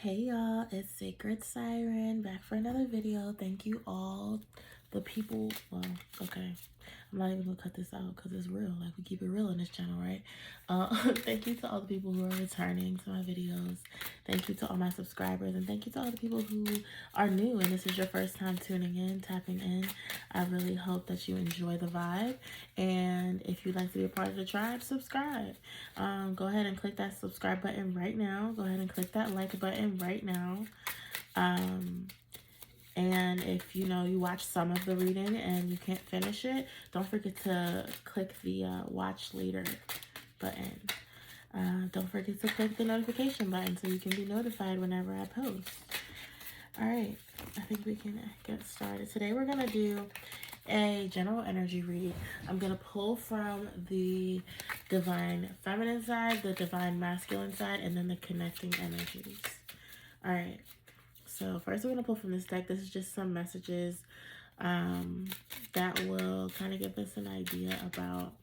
Hey y'all, it's Sacred Siren back for another video. Thank you all the people. Well, okay, I'm not even gonna cut this out because it's real. Like, we keep it real on this channel, right? Thank you to all the people who are returning to my videos. Thank you to all my subscribers, and thank you to all the people who are new and this is your first time tuning in, tapping in. I really hope that you enjoy the vibe, and if you'd like to be a part of the tribe, subscribe. Go ahead and click that subscribe button right now. Go ahead and click that like button right now. And if you watch some of the reading and you can't finish it, don't forget to click the watch later button. Don't forget to click the notification button so you can be notified whenever I post. All right, I think we can get started. Today we're going to do a general energy read. I'm going to pull from the divine feminine side, the divine masculine side, and then the connecting energies. All right. So first we're going to pull from this deck. This is just some messages that will kind of give us an idea about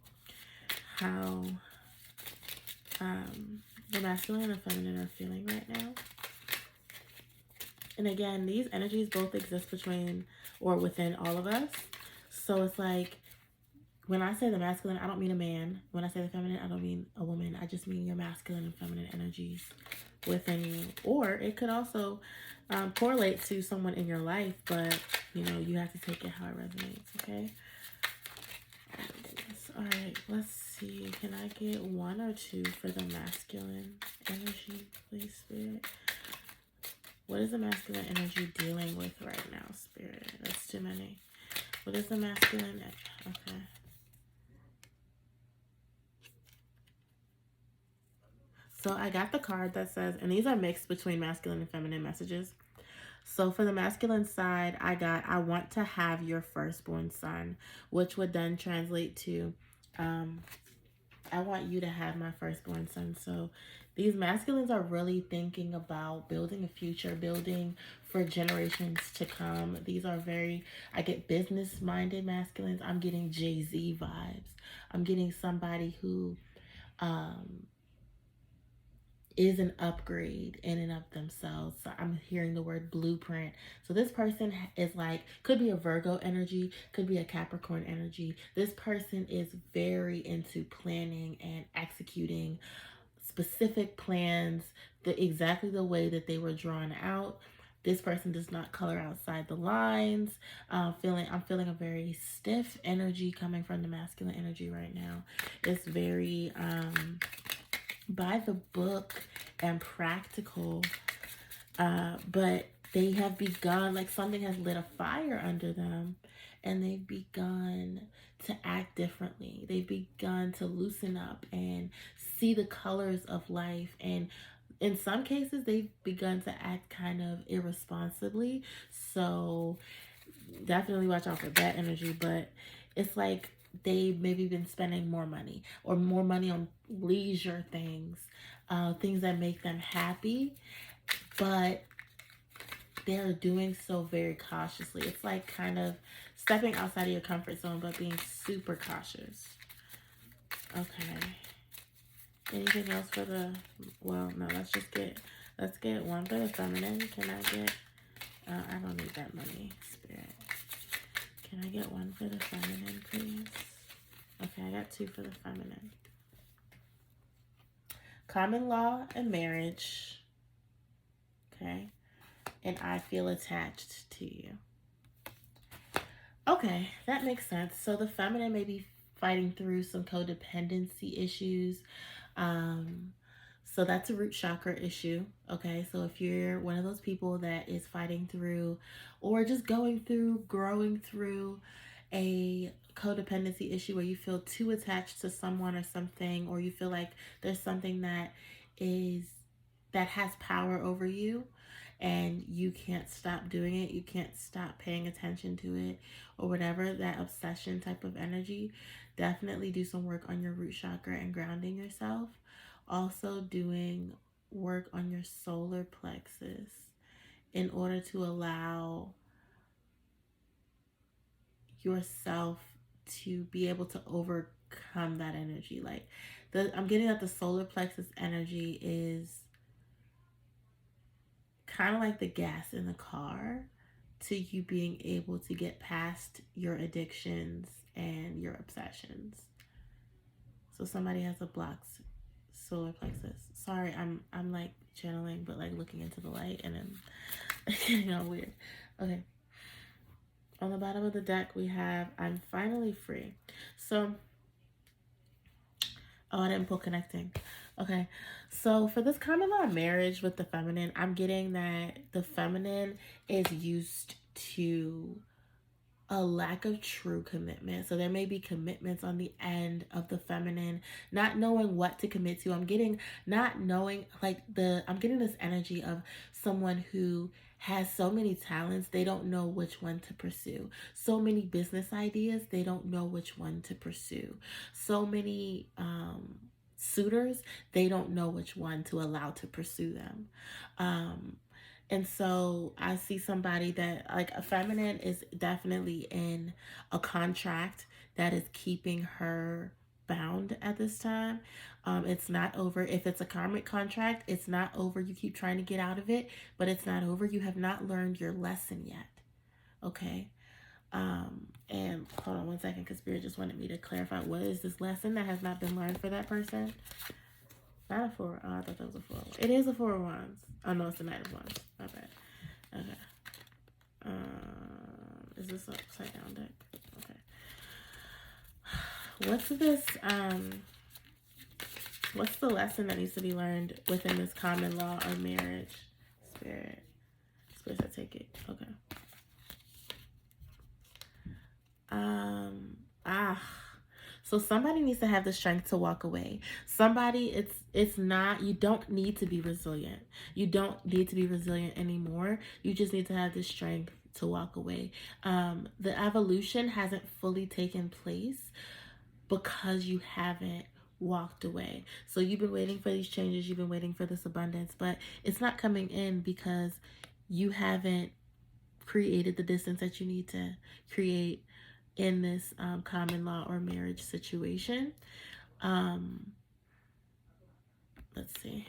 how the masculine and the feminine are feeling right now. And again, these energies both exist between or within all of us. So it's like, when I say the masculine, I don't mean a man. When I say the feminine, I don't mean a woman. I just mean your masculine and feminine energies within you. Or it could also correlate to someone in your life, but you have to take it how it resonates, okay? All right, let's see. Can I get one or two for the masculine energy, please, Spirit? What is the masculine energy dealing with right now, Spirit? That's too many. What is the masculine? Okay. So I got the card that says, and these are mixed between masculine and feminine messages. So for the masculine side, I want to have your firstborn son, which would then translate to, I want you to have my firstborn son. So these masculines are really thinking about building a future, building for generations to come. These are I get business-minded masculines. I'm getting Jay-Z vibes. I'm getting somebody who is an upgrade in and of themselves. So I'm hearing the word blueprint. So this person is like, could be a Virgo energy, could be a Capricorn energy. This person is very into planning and executing specific plans exactly the way that they were drawn out. This person does not color outside the lines. I'm feeling a very stiff energy coming from the masculine energy right now. It's very by the book and practical, but they have begun, like something has lit a fire under them, and they've begun to act differently. They've begun to loosen up and see the colors of life, and in some cases they've begun to act kind of irresponsibly. So definitely watch out for that energy. But it's like they've maybe been spending more money on leisure things, things that make them happy, but they're doing so very cautiously. It's like kind of stepping outside of your comfort zone, but being super cautious. Okay. Anything else for the, well, no, let's get one for the feminine. Can I get, I don't need that money, Spirit. Can I get one for the feminine, please? Okay, I got two for the feminine. Common law and marriage. Okay. And I feel attached to you. Okay, that makes sense. So the feminine may be fighting through some codependency issues. So that's a root chakra issue. Okay, so if you're one of those people that is fighting through or just growing through a codependency issue where you feel too attached to someone or something, or you feel like there's something that has power over you and you can't stop doing it, you can't stop paying attention to it, or whatever, that obsession type of energy, definitely do some work on your root chakra and grounding yourself. Also doing work on your solar plexus in order to allow yourself to be able to overcome that energy. Like, I'm getting that the solar plexus energy is kind of like the gas in the car to you being able to get past your addictions and your obsessions. So somebody has a blocked solar plexus. Sorry, I'm like channeling, but like looking into the light, and then getting all weird. Okay. On the bottom of the deck, we have I'm finally free. So, oh, I didn't pull connecting. Okay. So for this common law marriage with the feminine, I'm getting that the feminine is used to a lack of true commitment. So there may be commitments on the end of the feminine, not knowing what to commit to. I'm getting not knowing, like, I'm getting this energy of someone who has so many talents, they don't know which one to pursue. So many business ideas, they don't know which one to pursue. So many suitors, they don't know which one to allow to pursue them. And so I see somebody that, like, a feminine is definitely in a contract that is keeping her bound at this time. It's not over. If it's a karmic contract, it's not over. You keep trying to get out of it, but it's not over. You have not learned your lesson yet. Okay. And hold on one second, because Spirit just wanted me to clarify, what is this lesson that has not been learned for that person? Not a four. Oh, I thought that was a four. It is a Four of Wands. Oh no, it's the Knight of Wands. My bad. Okay. Is this upside down deck? Okay. What's this? What's the lesson that needs to be learned within this common law of marriage? Spirit. Spirit, I take it. Okay. So somebody needs to have the strength to walk away. Somebody, it's not, you don't need to be resilient. You don't need to be resilient anymore. You just need to have the strength to walk away. The evolution hasn't fully taken place because you haven't walked away. So you've been waiting for these changes, you've been waiting for this abundance, but it's not coming in because you haven't created the distance that you need to create in this common law or marriage situation. Let's see.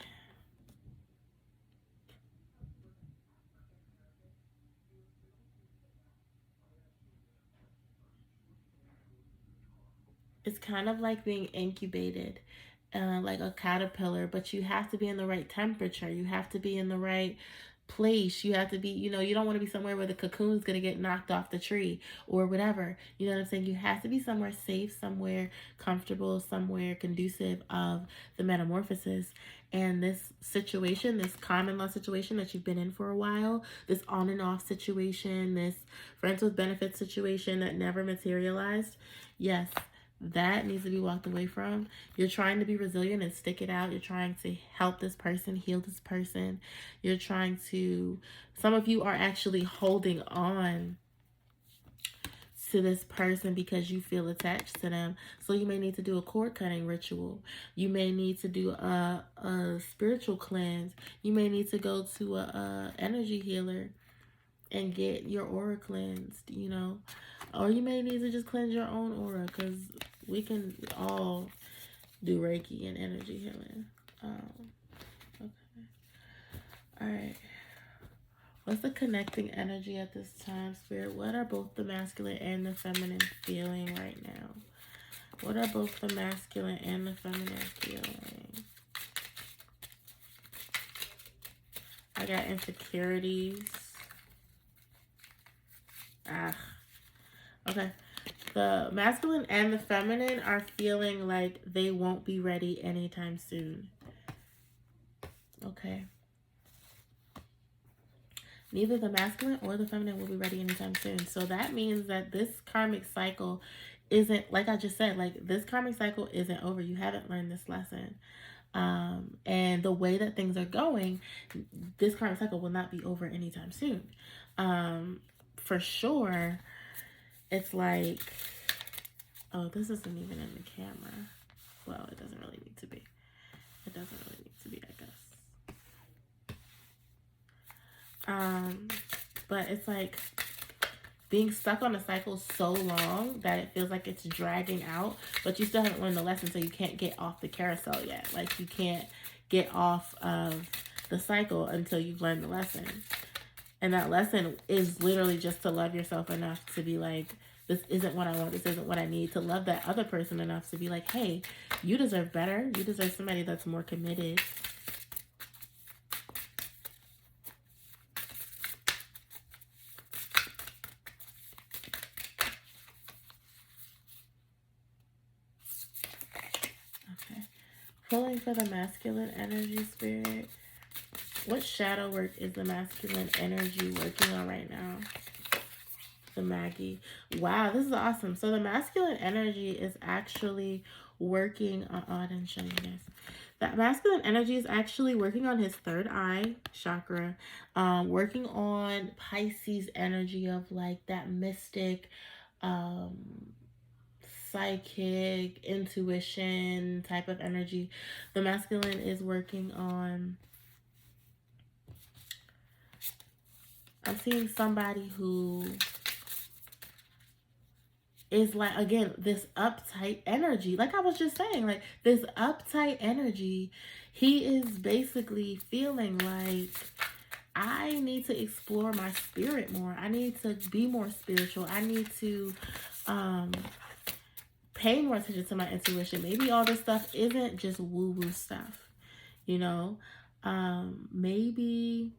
It's kind of like being incubated, like a caterpillar, but you have to be in the right temperature. You have to be in the right place. You have to be, you don't want to be somewhere where the cocoon is going to get knocked off the tree or whatever. You know what I'm saying? You have to be somewhere safe, somewhere comfortable, somewhere conducive of the metamorphosis. And this situation, this common law situation that you've been in for a while, this on and off situation, this friends with benefits situation that never materialized, yes, that needs to be walked away from. You're trying to be resilient and stick it out. You're trying to help this person, heal this person. You're trying to, some of you are actually holding on to this person because you feel attached to them. So you may need to do a cord cutting ritual. You may need to do a spiritual cleanse. You may need to go to a energy healer and get your aura cleansed, or you may need to just cleanse your own aura, because we can all do Reiki and energy healing. Okay. All right. What's the connecting energy at this time, Spirit? What are both the masculine and the feminine feeling right now? What are both the masculine and the feminine feeling? I got insecurities. Okay. The masculine and the feminine are feeling like they won't be ready anytime soon. Okay. Neither the masculine or the feminine will be ready anytime soon. So that means that this karmic cycle isn't, like I just said, like this karmic cycle isn't over. You haven't learned this lesson. And the way that things are going, this karmic cycle will not be over anytime soon. For sure, it's like, oh, this isn't even in the camera. Well, it doesn't really need to be. It doesn't really need to be, I guess. But it's like being stuck on a cycle so long that it feels like it's dragging out, but you still haven't learned the lesson, so you can't get off the carousel yet. Like, you can't get off of the cycle until you've learned the lesson. And that lesson is literally just to love yourself enough to be like, this isn't what I want, this isn't what I need. To love that other person enough to be like, hey, you deserve better. You deserve somebody that's more committed. Okay. Pulling for the masculine energy, Spirit. What shadow work is the masculine energy working on right now? The Maggie. Wow, this is awesome. So the masculine energy is actually working on, oh, I didn't show you this. That masculine energy is actually working on his third eye chakra, working on Pisces energy of like that mystic, psychic, intuition type of energy. The masculine is working on, I'm seeing somebody who is like, again, this uptight energy. Like I was just saying, like this uptight energy, he is basically feeling like, I need to explore my spirit more. I need to be more spiritual. I need to pay more attention to my intuition. Maybe all this stuff isn't just woo-woo stuff, you know? Maybe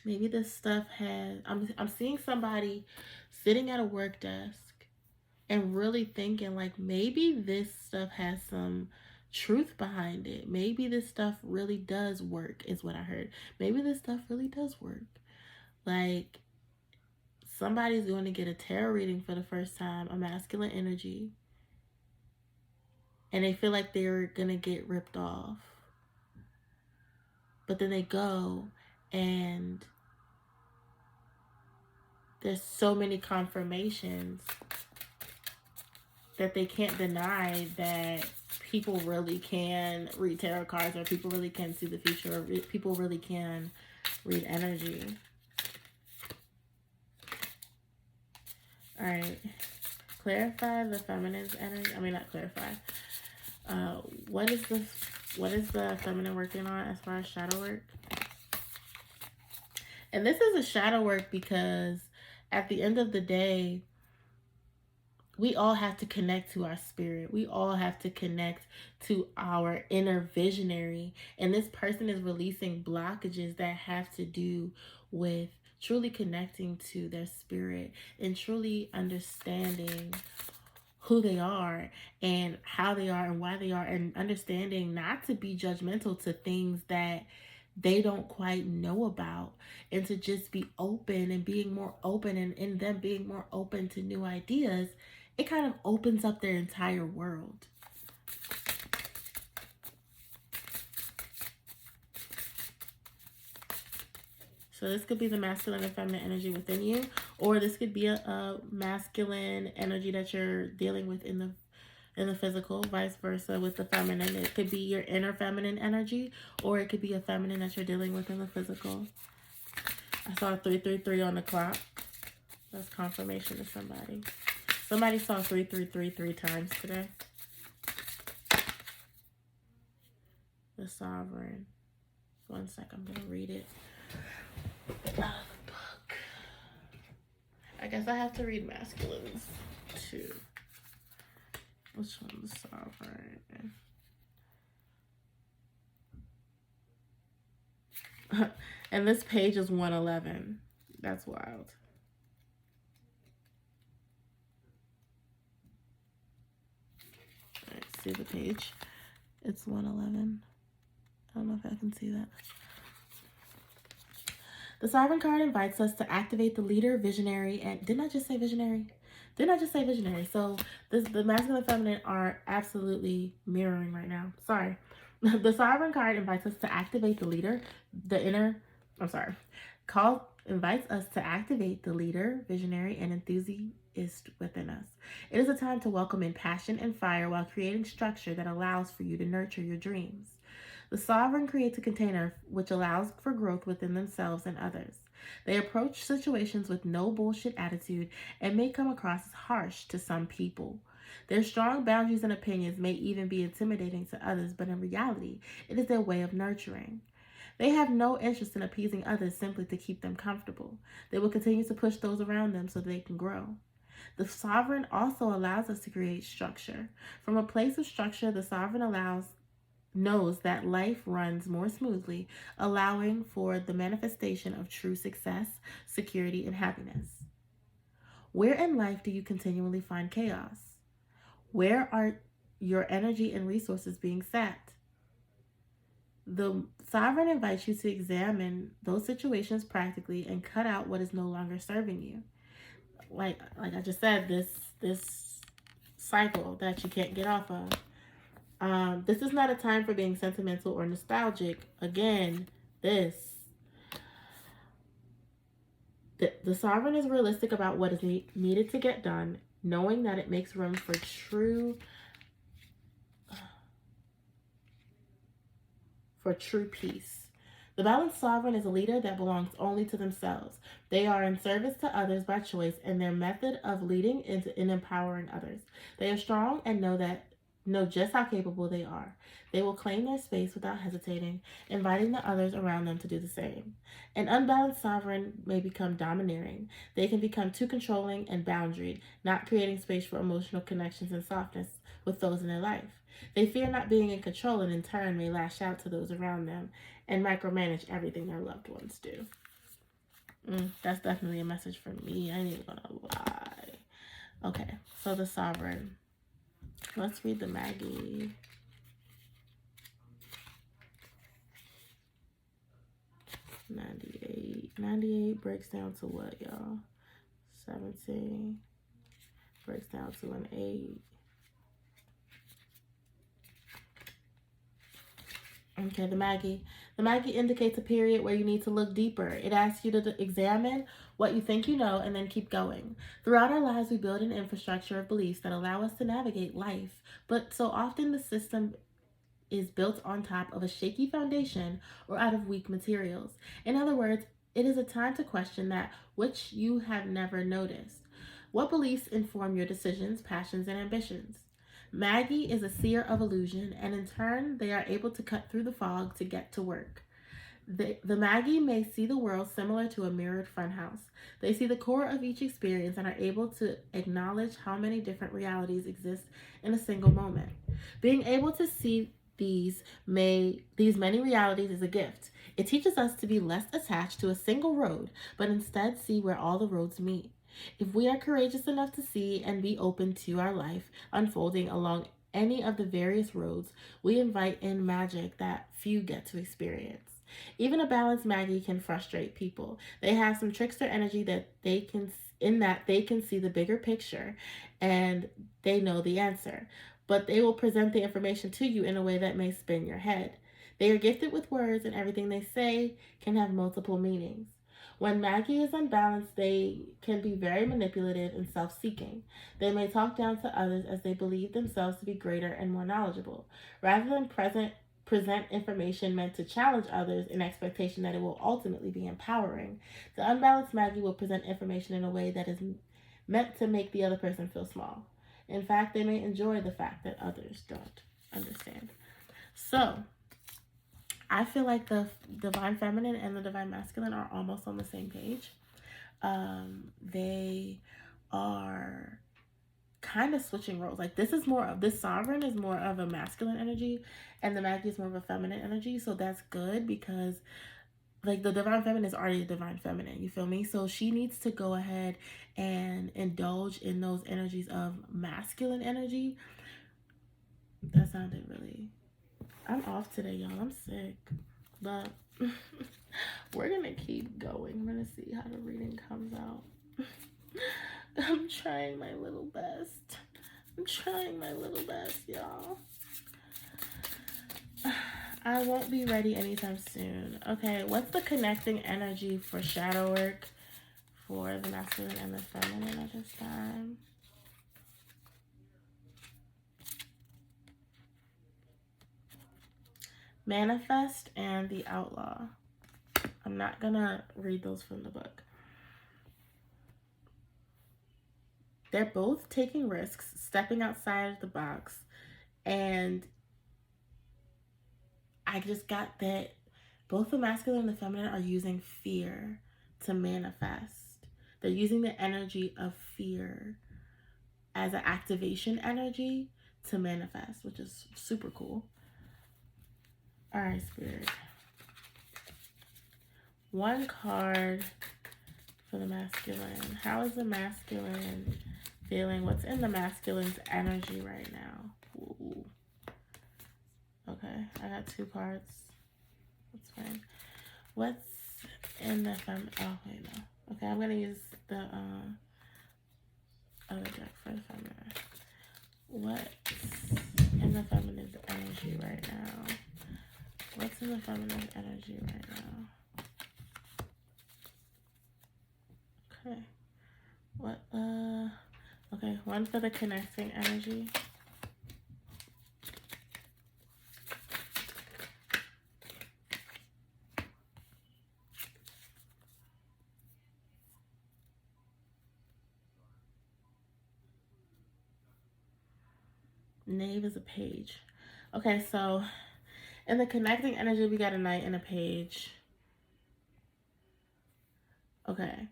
this stuff has, I'm seeing somebody sitting at a work desk and really thinking like, maybe this stuff has some truth behind it. Maybe this stuff really does work, is what I heard. Maybe this stuff really does work. Like, somebody's going to get a tarot reading for the first time, a masculine energy, and they feel like they're going to get ripped off. But then they go and there's so many confirmations that they can't deny that people really can read tarot cards, or people really can see the future, or people really can read energy. All right. Clarify the feminine's energy. I mean, not clarify. What is the feminine working on as far as shadow work? And this is a shadow work because at the end of the day, we all have to connect to our spirit. We all have to connect to our inner visionary. And this person is releasing blockages that have to do with truly connecting to their spirit and truly understanding who they are and how they are and why they are, and understanding not to be judgmental to things that they don't quite know about, and to just be open and being more open, and in them being more open to new ideas, it kind of opens up their entire world. So this could be the masculine and feminine energy within you, or this could be a masculine energy that you're dealing with in the physical, vice versa with the feminine. It could be your inner feminine energy, or it could be a feminine that you're dealing with in the physical. I saw 333 on the clock. That's confirmation to somebody. Somebody saw 333 3 times today. The Sovereign. 1 second, I'm gonna read it out of the book. I guess I have to read masculines too. Which one? The Sovereign. And this page is 111. That's wild. All right, see the page. It's 111. I don't know if I can see that. The Sovereign card invites us to activate the leader, visionary, and didn't I just say visionary? So the masculine and feminine are absolutely mirroring right now. Sorry. The Sovereign card invites us to activate the leader, invites us to activate the leader, visionary, and enthusiast within us. It is a time to welcome in passion and fire while creating structure that allows for you to nurture your dreams. The Sovereign creates a container which allows for growth within themselves and others. They approach situations with no bullshit attitude and may come across as harsh to some people. Their strong boundaries and opinions may even be intimidating to others, but in reality, it is their way of nurturing. They have no interest in appeasing others simply to keep them comfortable. They will continue to push those around them so they can grow. The sovereign also allows us to create structure. From a place of structure, the sovereign knows that life runs more smoothly, allowing for the manifestation of true success, security, and happiness. Where in life do you continually find chaos? Where are your energy and resources being sat? The sovereign invites you to examine those situations practically and cut out what is no longer serving you. Like I just said, this cycle that you can't get off of. This is not a time for being sentimental or nostalgic. Again, the sovereign is realistic about what is needed to get done, knowing that it makes room for true peace. The balanced sovereign is a leader that belongs only to themselves. They are in service to others by choice, and their method of leading is in empowering others. They are strong and know just how capable they are. They will claim their space without hesitating, inviting the others around them to do the same. An unbalanced sovereign may become domineering. They can become too controlling and boundaried, not creating space for emotional connections and softness with those in their life. They fear not being in control and in turn may lash out to those around them and micromanage everything their loved ones do. That's definitely a message for me. I ain't even gonna lie. Okay, so the sovereign. Let's read the Maggie. $98 breaks down to what, y'all? 17 breaks down to an 8. Okay, the Maggie. The Maggie indicates a period where you need to look deeper. It asks you to examine what you think you know and then keep going. Throughout our lives, we build an infrastructure of beliefs that allow us to navigate life, but so often the system is built on top of a shaky foundation or out of weak materials. In other words, it is a time to question that which you have never noticed. What beliefs inform your decisions, passions, and ambitions? Maggie is a seer of illusion, and in turn, they are able to cut through the fog to get to work. The Maggie may see the world similar to a mirrored funhouse. They see the core of each experience and are able to acknowledge how many different realities exist in a single moment. Being able to see these many realities is a gift. It teaches us to be less attached to a single road, but instead see where all the roads meet. If we are courageous enough to see and be open to our life unfolding along any of the various roads, we invite in magic that few get to experience. Even a balanced Maggie can frustrate people. They have some trickster energy that they can see the bigger picture and they know the answer, but they will present the information to you in a way that may spin your head. They are gifted with words, and everything they say can have multiple meanings. When Maggie is unbalanced, they can be very manipulative and self seeking. They may talk down to others as they believe themselves to be greater and more knowledgeable. Rather than present information meant to challenge others in expectation that it will ultimately be empowering, the unbalanced Maggie will present information in a way that is meant to make the other person feel small. In fact, they may enjoy the fact that others don't understand. So, I feel like the divine feminine and the divine masculine are almost on the same page. They are kind of switching roles. Like this sovereign is more of a masculine energy and the Maggie is more of a feminine energy. So that's good because like the divine feminine is already a divine feminine. You feel me? So she needs to go ahead and indulge in those energies of masculine energy. That sounded really... I'm off today, y'all. I'm sick. But we're going to keep going. I'm going to see how the reading comes out. I'm trying my little best. Y'all. I won't be ready anytime soon. Okay, what's the connecting energy for shadow work for the masculine and the feminine at this time? Manifest and the Outlaw. I'm not gonna read those from the book. they're both taking risks, stepping outside of the box, and I just got that both the masculine and the feminine are using fear to manifest. They're using the energy of fear as an activation energy to manifest, which is super cool. All right, Spirit. One card for the masculine. How is the masculine feeling? What's in the masculine's energy right now? Ooh. Okay, I got 2 cards. That's fine. What's in the feminine? Oh, wait, no. Okay, I'm going to use the other deck for the feminine. What's in the feminine's energy right now? What's in the feminine energy right now? Okay. What, okay, one for the connecting energy. Knave is a page. Okay, so in the connecting energy, we got a knight and a page. Okay.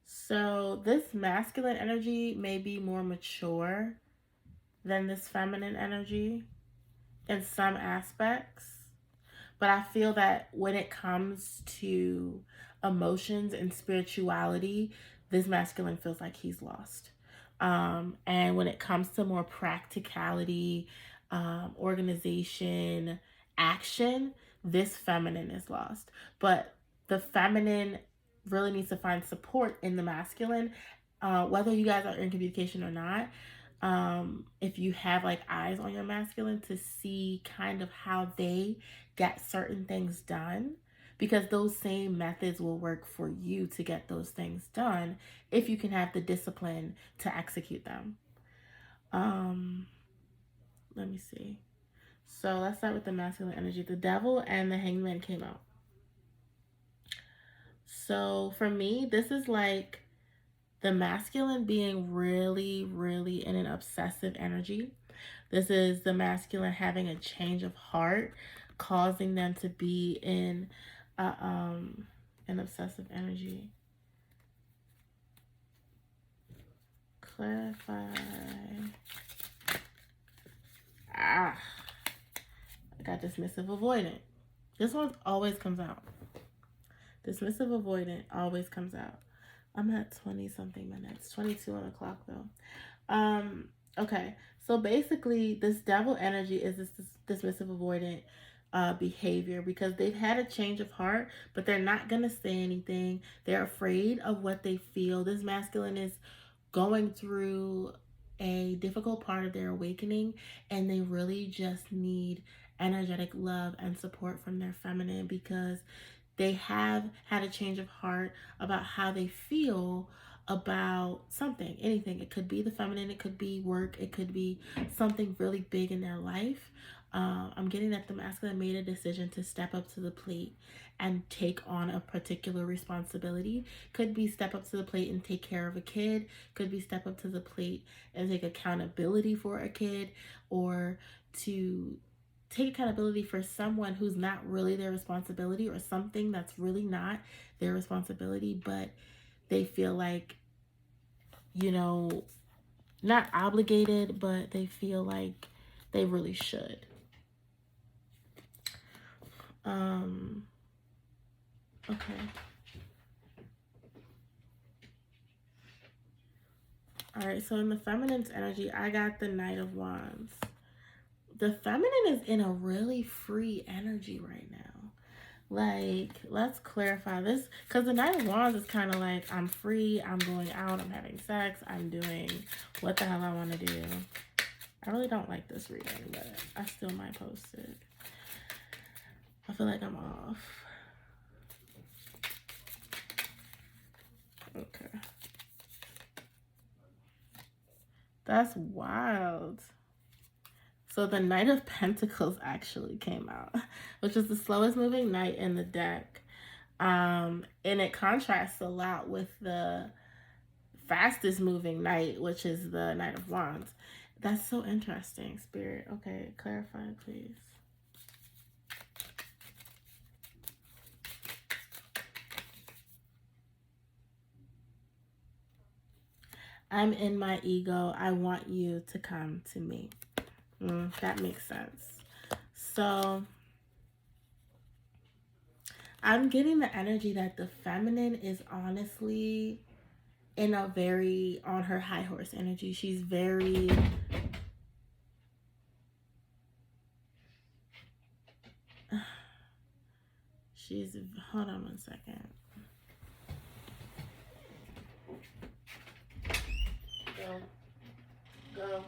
So this masculine energy may be more mature than this feminine energy in some aspects. But I feel that when it comes to emotions and spirituality, this masculine feels like he's lost. And when it comes to more practicality, organization, action, this feminine is lost. But the feminine really needs to find support in the masculine, whether you guys are in communication or not. If you have like eyes on your masculine to see kind of how they get certain things done, because those same methods will work for you to get those things done if you can have the discipline to execute them. Let me see. So let's start with the masculine energy. The Devil and the Hangman came out. So for me, this is like the masculine being really, really in an obsessive energy. This is the masculine having a change of heart, causing them to be in an obsessive energy. Clarify. I got dismissive avoidant. This one always comes out. Dismissive avoidant always comes out. I'm at 20 something minutes. 22 on the clock though. Okay. So basically this devil energy is this dismissive avoidant behavior because they've had a change of heart, but they're not going to say anything. They're afraid of what they feel. This masculine is going through a difficult part of their awakening, and they really just need energetic love and support from their feminine because they have had a change of heart about how they feel about something, anything. It could be the feminine, it could be work, it could be something really big in their life. I'm getting that the masculine made a decision to step up to the plate and take on a particular responsibility. Could be step up to the plate and take care of a kid. Could be step up to the plate and take accountability for a kid, or to take accountability for someone who's not really their responsibility, or something that's really not their responsibility, but they feel like, you know, not obligated, but they feel like they really should. Okay. All right, so in the feminine's energy, I got the Knight of Wands. The feminine is in a really free energy right now. Like, let's clarify this, because the Knight of Wands is kind of like, I'm free, I'm going out, I'm having sex, I'm doing what the hell I want to do. I really don't like this reading, but I still might post it. I feel like I'm off. Okay. That's wild. So the Knight of Pentacles actually came out, which is the slowest moving knight in the deck. And it contrasts a lot with the fastest moving knight, which is the Knight of Wands. That's so interesting, Spirit. Okay, clarify, please. I'm in my ego. I want you to come to me. That makes sense. So I'm getting the energy that the feminine is honestly in a very on her high horse energy. She's very hold on one second. Go.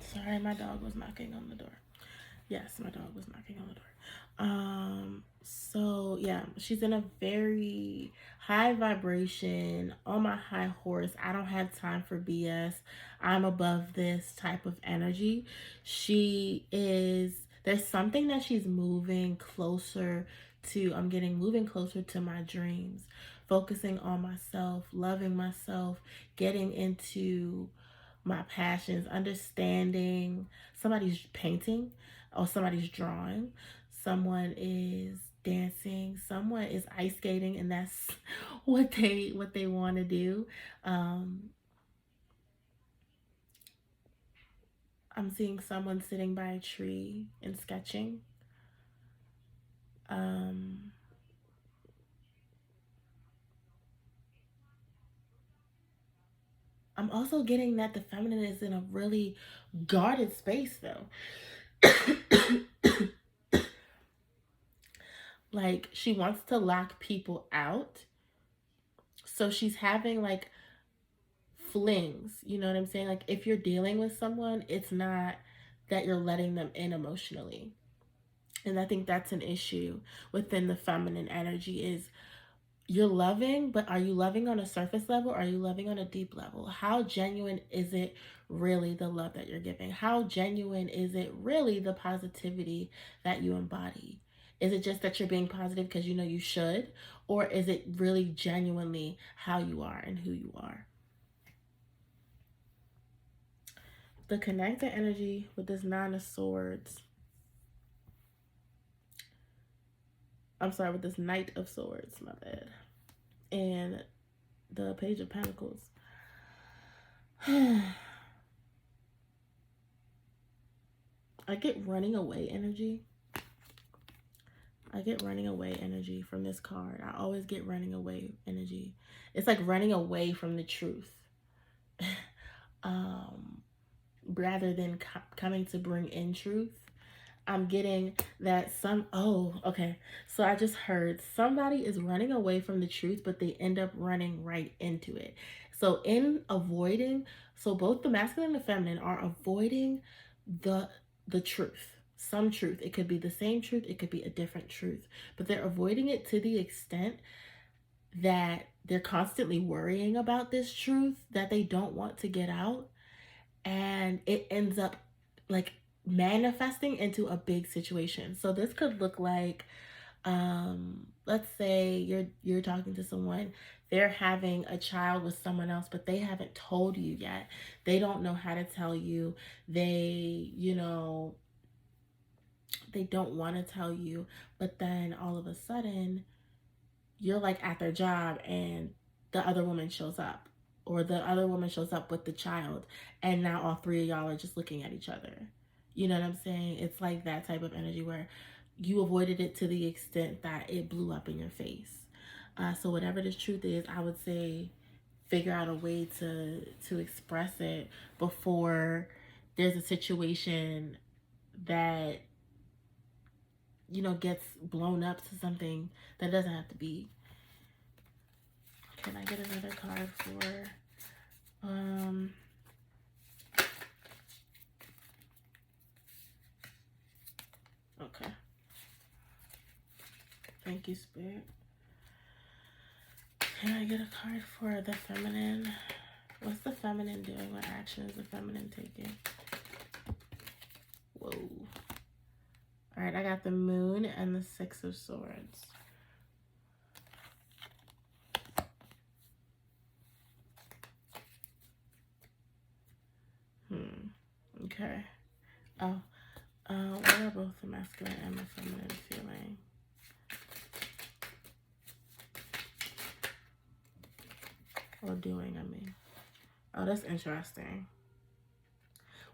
Sorry, my dog was knocking on the door. Yes, my dog was knocking on the door. So yeah, she's in a very high vibration, on my high horse. I don't have time for BS. I'm above this type of energy. There's something that she's moving closer to. I'm getting moving closer to my dreams, focusing on myself, loving myself, getting into my passions, understanding. Somebody's painting or somebody's drawing, someone is dancing, someone is ice skating, and that's what they want to do. I'm seeing someone sitting by a tree and sketching. I'm also getting that the feminine is in a really guarded space though. Like she wants to lock people out. So she's having like flings, you know what I'm saying? Like if you're dealing with someone, it's not that you're letting them in emotionally. And I think that's an issue within the feminine energy is you're loving, but are you loving on a surface level? Or are you loving on a deep level? How genuine is it really the love that you're giving? How genuine is it really the positivity that you embody? Is it just that you're being positive because you know you should? Or is it really genuinely how you are and who you are? The connected energy with this Nine of Swords. I'm sorry, with this Knight of Swords, my bad. And the Page of Pentacles. I get running away energy. I get running away energy from this card. I always get running away energy. It's like running away from the truth. Rather than coming to bring in truth. I'm getting that okay. So I just heard somebody is running away from the truth, but they end up running right into it. So in avoiding, so both the masculine and the feminine are avoiding the truth. Some truth. It could be the same truth, it could be a different truth, but they're avoiding it to the extent that they're constantly worrying about this truth that they don't want to get out, and it ends up like manifesting into a big situation. So this could look like let's say you're talking to someone, they're having a child with someone else, but they haven't told you yet. They don't know how to tell you. They, they don't want to tell you, but then all of a sudden you're like at their job and the other woman shows up, or the other woman shows up with the child, and now all three of y'all are just looking at each other. You know what I'm saying? It's like that type of energy where you avoided it to the extent that it blew up in your face. So whatever this truth is, I would say figure out a way to express it before there's a situation that gets blown up to something that doesn't have to be. Can I get another card for okay. Thank you, Spirit. Can I get a card for the feminine? What's the feminine doing? What action is the feminine taking? Whoa. All right, I got the Moon and the Six of Swords. Okay. Oh, what are both the masculine and the feminine feeling? Or doing, I mean. Oh, that's interesting.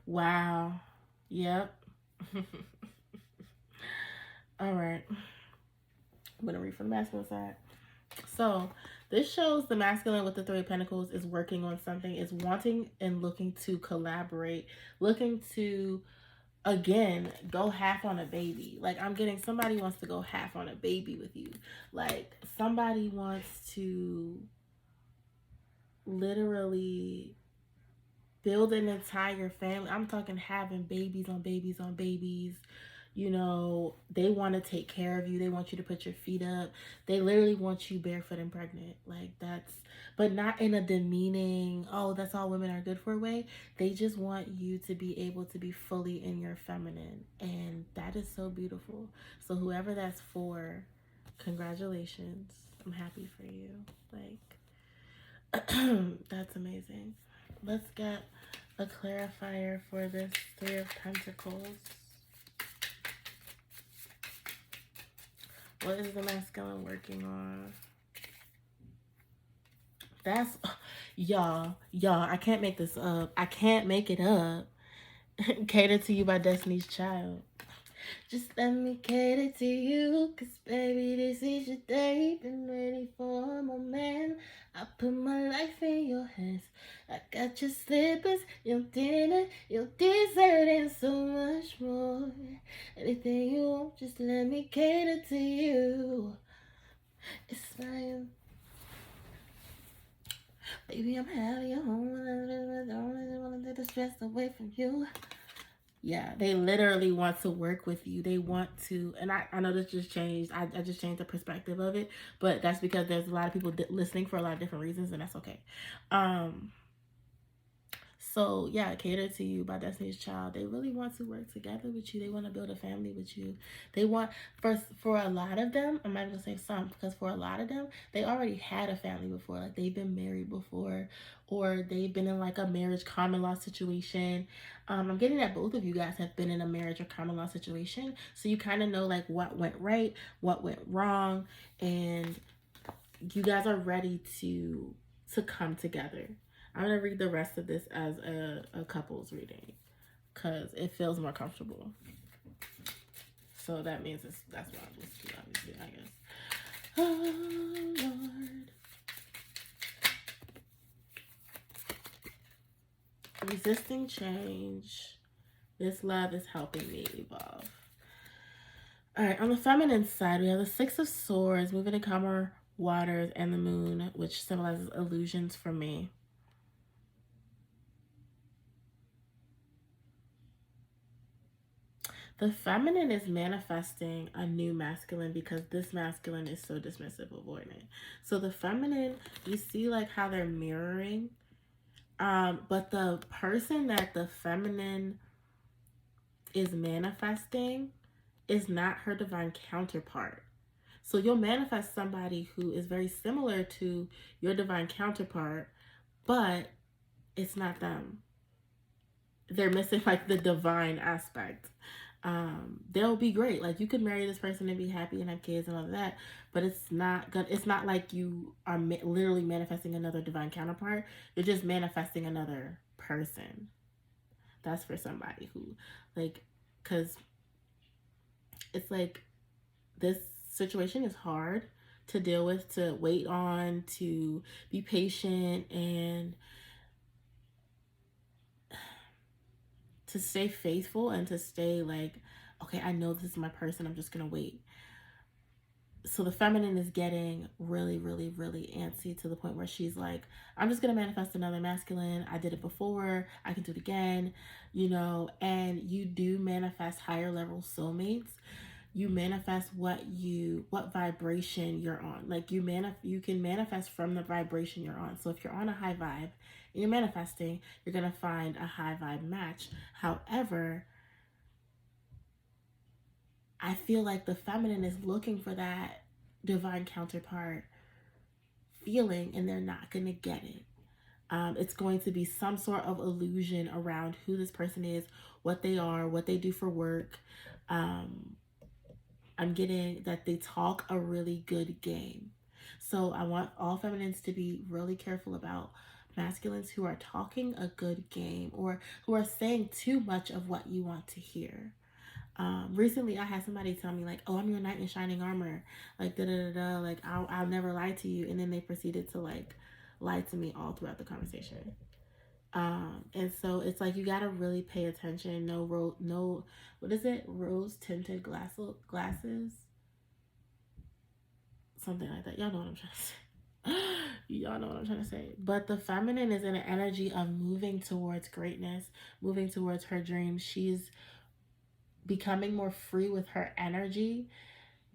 Wow. Yep. All right. I'm going to read from the masculine side. So, this shows the masculine with the Three of Pentacles is working on something, is wanting and looking to collaborate, looking to, again, go half on a baby. Like, I'm getting somebody wants to go half on a baby with you. Like, somebody wants to literally build an entire family. I'm talking having babies on babies on babies. You know, they want to take care of you. They want you to put your feet up. They literally want you barefoot and pregnant. Like, that's, but not in a demeaning, oh, that's all women are good for way. They just want you to be able to be fully in your feminine. And that is so beautiful. So whoever that's for, congratulations. I'm happy for you. Like, that's amazing. Let's get a clarifier for this Three of Pentacles. What is the masculine working on? That's, y'all, I can't make this up. I can't make it up. Cater to You by Destiny's Child. Just let me cater to you, cause baby, this is your day. Been waiting for my man. I put my life in your hands. I got your slippers, your dinner, your dessert, and so much more. Anything you want, just let me cater to you. It's fine. Baby, I'm out of your home. I don't want to take the stress away from you. Yeah, they literally want to work with you. They want to, and I know this just changed. I just changed the perspective of it, but that's because there's a lot of people listening for a lot of different reasons, and that's okay. So yeah, Cater to You by Destiny's Child. They really want to work together with you. They want to build a family with you. They want, for a lot of them, I'm not gonna say some, because for a lot of them, they already had a family before. Like, they've been married before, or they've been in like a marriage common law situation. I'm getting that both of you guys have been in a marriage or common law situation, so you kind of know like what went right, what went wrong, and you guys are ready to come together. I'm going to read the rest of this as a couples reading because it feels more comfortable. So that means that's what I'm listening to, obviously, I guess. Oh, Lord. Resisting change. This love is helping me evolve. All right, on the feminine side, we have the Six of Swords, moving in calmer waters, and the Moon, which symbolizes illusions for me. The feminine is manifesting a new masculine because this masculine is so dismissive, avoidant. So the feminine, you see like how they're mirroring. But the person that the feminine is manifesting is not her divine counterpart. So you'll manifest somebody who is very similar to your divine counterpart, but it's not them. They're missing like the divine aspect. They'll be great. Like, you could marry this person and be happy and have kids and all of that, but it's not like you are literally manifesting another divine counterpart. You're just manifesting another person. That's for somebody who, like, because it's like this situation is hard to deal with, to wait on, to be patient, and to stay faithful, and to stay like, okay, I know this is my person, I'm just gonna wait. So the feminine is getting really, really, really antsy to the point where she's like, I'm just gonna manifest another masculine. I did it before, I can do it again, you know. And you do manifest higher level soulmates. You manifest what vibration you're on. Like, you can manifest from the vibration you're on. So if you're on a high vibe and you're manifesting, you're gonna find a high vibe match. However, I feel like the feminine is looking for that divine counterpart feeling, and they're not going to get it. It's going to be some sort of illusion around who this person is, what they are, what they do for work. Um, I'm getting that they talk a really good game. So I want all feminines to be really careful about masculines who are talking a good game or who are saying too much of what you want to hear. Recently, I had somebody tell me like, "Oh, I'm your knight in shining armor," like da da da da, like I'll never lie to you, and then they proceeded to like lie to me all throughout the conversation. And so it's like you gotta really pay attention. No, what is it? Rose tinted glasses, something like that. Y'all know what I'm trying to say. Y'all know what I'm trying to say. But the feminine is in an energy of moving towards greatness, moving towards her dreams. She's becoming more free with her energy,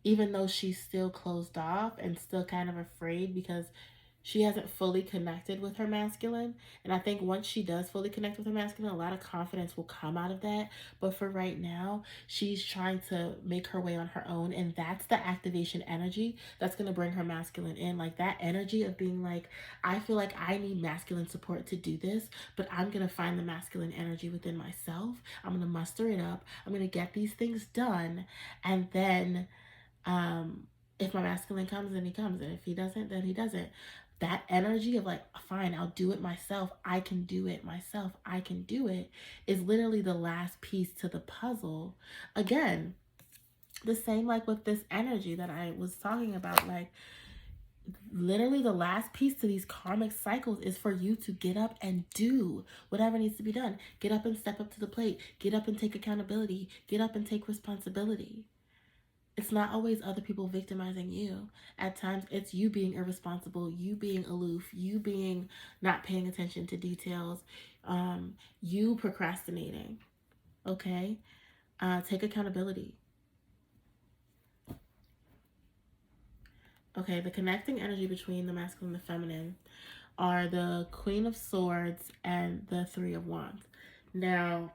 even though she's still closed off and still kind of afraid because she hasn't fully connected with her masculine. And I think once she does fully connect with her masculine, a lot of confidence will come out of that. But for right now, she's trying to make her way on her own. And that's the activation energy that's going to bring her masculine in. Like that energy of being like, I feel like I need masculine support to do this, but I'm going to find the masculine energy within myself. I'm going to muster it up. I'm going to get these things done. And then if my masculine comes, then he comes, and if he doesn't, then he doesn't. That energy of like, fine, I'll do it myself, I can do it myself, I can do it, is literally the last piece to the puzzle. Again, the same like with this energy that I was talking about, like literally the last piece to these karmic cycles is for you to get up and do whatever needs to be done. Get up and step up to the plate, get up and take accountability, get up and take responsibility. It's not always other people victimizing you. At times, it's you being irresponsible, you being aloof, you being not paying attention to details, you procrastinating. Okay? Take accountability. Okay, the connecting energy between the masculine and the feminine are the Queen of Swords and the Three of Wands. Now,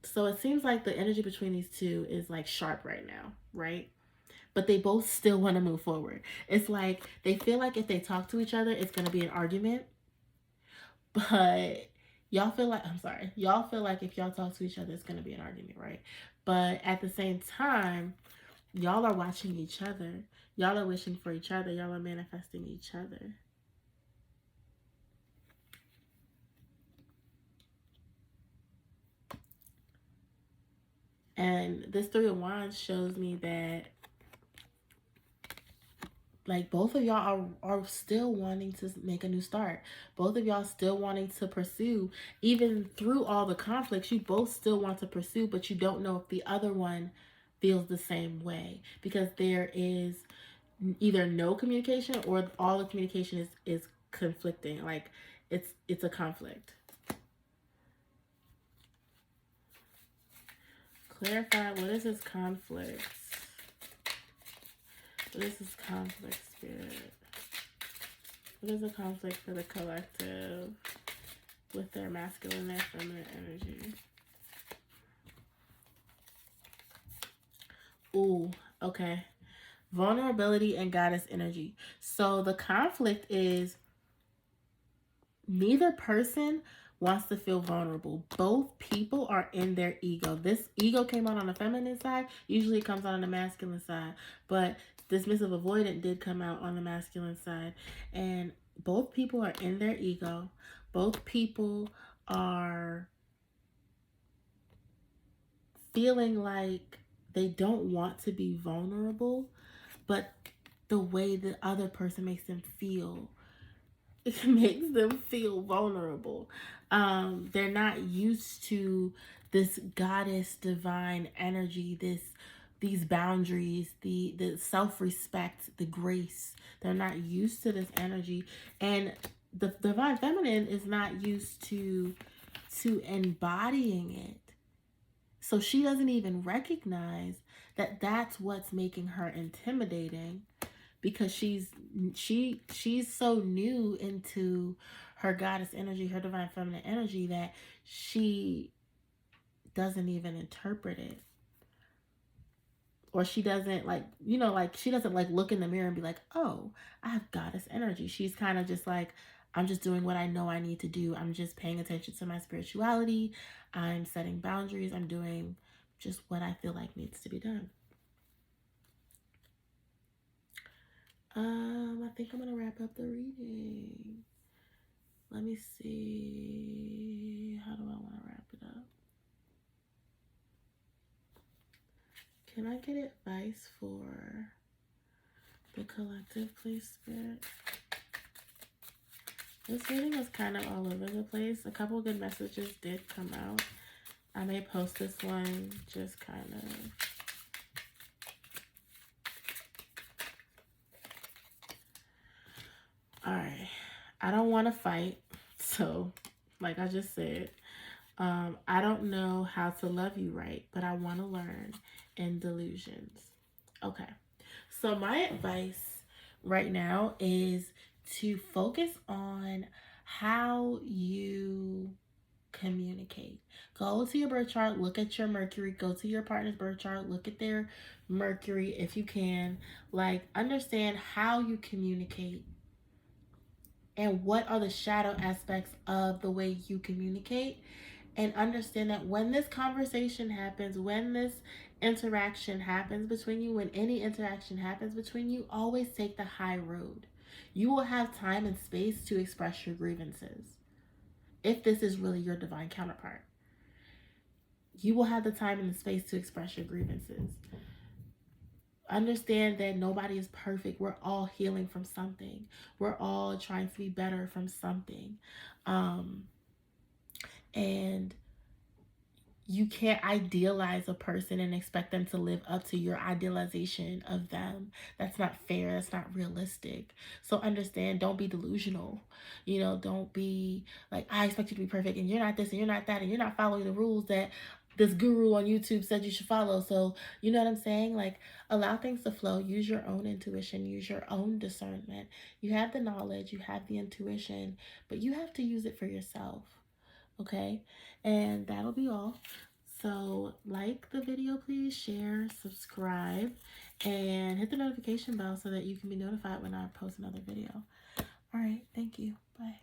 so it seems like the energy between these two is like sharp right now, right? But they both still want to move forward. It's like they feel like if they talk to each other, it's going to be an argument. But y'all feel like if y'all talk to each other, it's going to be an argument, right? But at the same time, y'all are watching each other. Y'all are wishing for each other. Y'all are manifesting each other. And this Three of Wands shows me that like both of y'all are still wanting to make a new start. Both of y'all still wanting to pursue. Even through all the conflicts, you both still want to pursue, but you don't know if the other one feels the same way because there is either no communication or all the communication is conflicting. Like it's a conflict. Clarify, what is this conflict? What is this conflict, Spirit? What is the conflict for the collective with their masculine and feminine energy? Ooh, okay. Vulnerability and goddess energy. So the conflict is neither person wants to feel vulnerable. Both people are in their ego. This ego came out on the feminine side. Usually it comes out on the masculine side. But dismissive avoidant did come out on the masculine side. And both people are in their ego. Both people are feeling like they don't want to be vulnerable, but the way the other person makes them feel, it makes them feel vulnerable. They're not used to this goddess divine energy, these boundaries, the self-respect, the grace. They're not used to this energy, and the divine feminine is not used to embodying it. So she doesn't even recognize that that's what's making her intimidating, because she's so new into her goddess energy, her divine feminine energy, that she doesn't even interpret it. Or she doesn't like, you know, like she doesn't like look in the mirror and be like, oh, I have goddess energy. She's kind of just like, I'm just doing what I know I need to do. I'm just paying attention to my spirituality. I'm setting boundaries. I'm doing just what I feel like needs to be done. I think I'm gonna wrap up the reading. Let me see. How do I want to wrap it up? Can I get advice for the collective, please, Spirit? This reading was kind of all over the place. A couple good messages did come out. I may post this one just kind of... Alright. I don't want to fight. So, like I just said, I don't know how to love you right, but I want to learn in delusions. Okay. So my advice right now is to focus on how you communicate. Go to your birth chart, look at your Mercury, go to your partner's birth chart, look at their Mercury if you can. Like, understand how you communicate and what are the shadow aspects of the way you communicate. And understand that when this conversation happens, when this interaction happens between you, when any interaction happens between you, always take the high road. You will have time and space to express your grievances. If this is really your divine counterpart, you will have the time and the space to express your grievances. Understand that nobody is perfect. We're all healing from something. We're all trying to be better from something. And you can't idealize a person and expect them to live up to your idealization of them. That's not fair. That's not realistic. So understand, don't be delusional. You know, don't be like, I expect you to be perfect and you're not this and you're not that and you're not following the rules that this guru on YouTube said you should follow. So, you know what I'm saying? Like, allow things to flow. Use your own intuition. Use your own discernment. You have the knowledge. You have the intuition. But you have to use it for yourself. Okay? And that'll be all. So like the video, please, share, subscribe, and hit the notification bell so that you can be notified when I post another video. All right. Thank you. Bye.